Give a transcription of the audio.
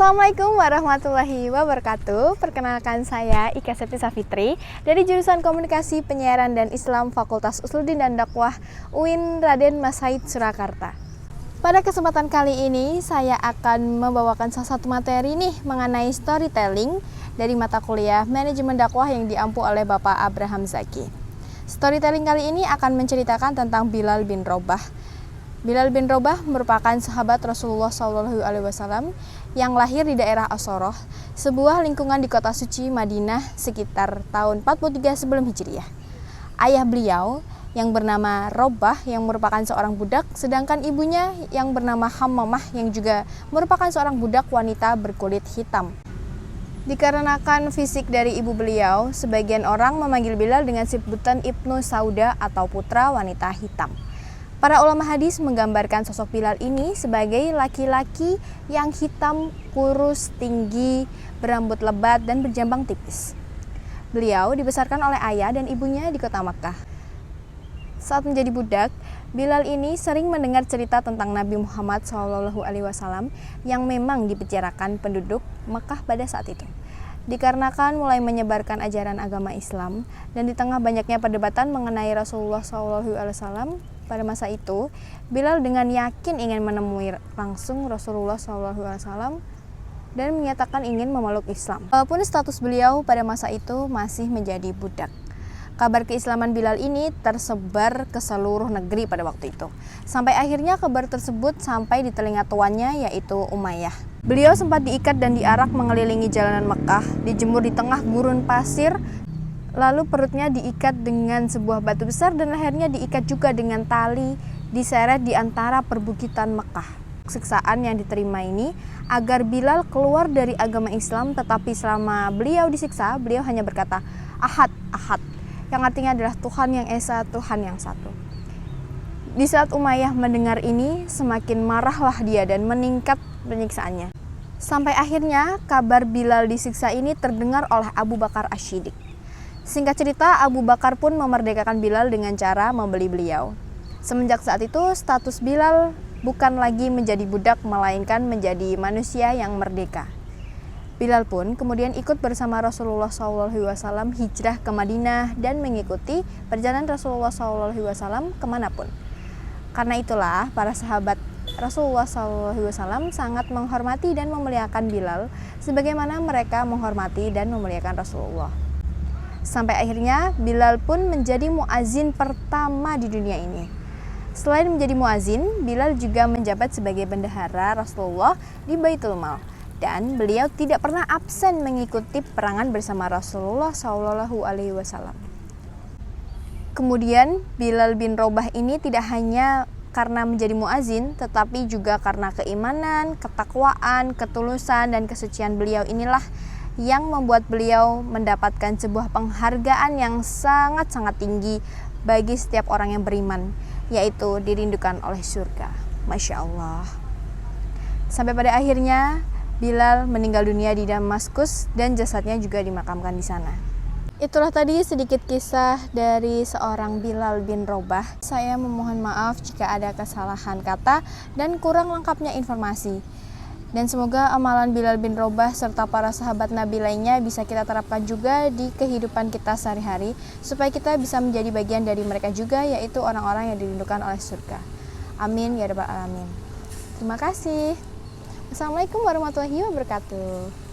Assalamualaikum warahmatullahi wabarakatuh. Perkenalkan saya Ika Septi Safitri dari jurusan Komunikasi Penyiaran dan Islam Fakultas Usuluddin dan Dakwah UIN Raden Mas Said Surakarta. Pada kesempatan kali ini saya akan membawakan salah satu materi mengenai storytelling dari mata kuliah Manajemen Dakwah yang diampu oleh Bapak Abraham Zaki. Storytelling kali ini akan menceritakan tentang Bilal bin Rabah. Bilal bin Rabah merupakan sahabat Rasulullah SAW yang lahir di daerah Asoroh, sebuah lingkungan di kota suci Madinah sekitar tahun 43 sebelum Hijriah. Ayah beliau yang bernama Rabah yang merupakan seorang budak, sedangkan ibunya yang bernama Hammamah yang juga merupakan seorang budak wanita berkulit hitam. Dikarenakan fisik dari ibu beliau, sebagian orang memanggil Bilal dengan sebutan Ibnu Sauda atau putra wanita hitam. Para ulama hadis menggambarkan sosok Bilal ini sebagai laki-laki yang hitam, kurus, tinggi, berambut lebat, dan berjambang tipis. Beliau dibesarkan oleh ayah dan ibunya di kota Makkah. Saat menjadi budak, Bilal ini sering mendengar cerita tentang Nabi Muhammad SAW yang memang dibicarakan penduduk Makkah pada saat itu. Dikarenakan mulai menyebarkan ajaran agama Islam dan di tengah banyaknya perdebatan mengenai Rasulullah SAW pada masa itu, Bilal dengan yakin ingin menemui langsung Rasulullah SAW dan menyatakan ingin memeluk Islam. Walaupun status beliau pada masa itu masih menjadi budak. Kabar keislaman Bilal ini tersebar ke seluruh negeri pada waktu itu. Sampai akhirnya kabar tersebut sampai di telinga tuannya yaitu Umayyah. Beliau sempat diikat dan diarak mengelilingi jalanan Mekah, dijemur di tengah gurun pasir, lalu perutnya diikat dengan sebuah batu besar dan lehernya diikat juga dengan tali, diseret di antara perbukitan Mekah. Siksaan yang diterima ini agar Bilal keluar dari agama Islam, tetapi selama beliau disiksa, beliau hanya berkata, Ahad, Ahad, yang artinya adalah Tuhan yang Esa, Tuhan yang satu. Di saat Umayyah mendengar ini, semakin marahlah dia dan meningkat penyiksaannya. Sampai akhirnya kabar Bilal disiksa ini terdengar oleh Abu Bakar Asy-Syiddiq. Singkat cerita, Abu Bakar pun memerdekakan Bilal dengan cara membeli beliau. Semenjak saat itu, status Bilal bukan lagi menjadi budak, melainkan menjadi manusia yang merdeka. Bilal pun kemudian ikut bersama Rasulullah SAW hijrah ke Madinah dan mengikuti perjalanan Rasulullah SAW kemanapun. Karena itulah para sahabat Rasulullah SAW sangat menghormati dan memuliakan Bilal sebagaimana mereka menghormati dan memuliakan Rasulullah. Sampai akhirnya Bilal pun menjadi muazin pertama di dunia ini. Selain menjadi muazin, Bilal juga menjabat sebagai bendahara Rasulullah di Baitul Mal. Dan beliau tidak pernah absen mengikuti peperangan bersama Rasulullah SAW. Kemudian Bilal bin Rabah ini tidak hanya karena menjadi muazin, tetapi juga karena keimanan, ketakwaan, ketulusan, dan kesucian beliau inilah yang membuat beliau mendapatkan sebuah penghargaan yang sangat-sangat tinggi bagi setiap orang yang beriman, yaitu dirindukan oleh surga. Masya Allah. Sampai pada akhirnya Bilal meninggal dunia di Damaskus dan jasadnya juga dimakamkan di sana. Itulah tadi sedikit kisah dari seorang Bilal bin Rabah. Saya memohon maaf jika ada kesalahan kata dan kurang lengkapnya informasi. Dan semoga amalan Bilal bin Rabah serta para sahabat Nabi lainnya bisa kita terapkan juga di kehidupan kita sehari-hari supaya kita bisa menjadi bagian dari mereka juga, yaitu orang-orang yang dirindukan oleh surga. Amin ya rabbal alamin. Terima kasih. Assalamualaikum warahmatullahi wabarakatuh.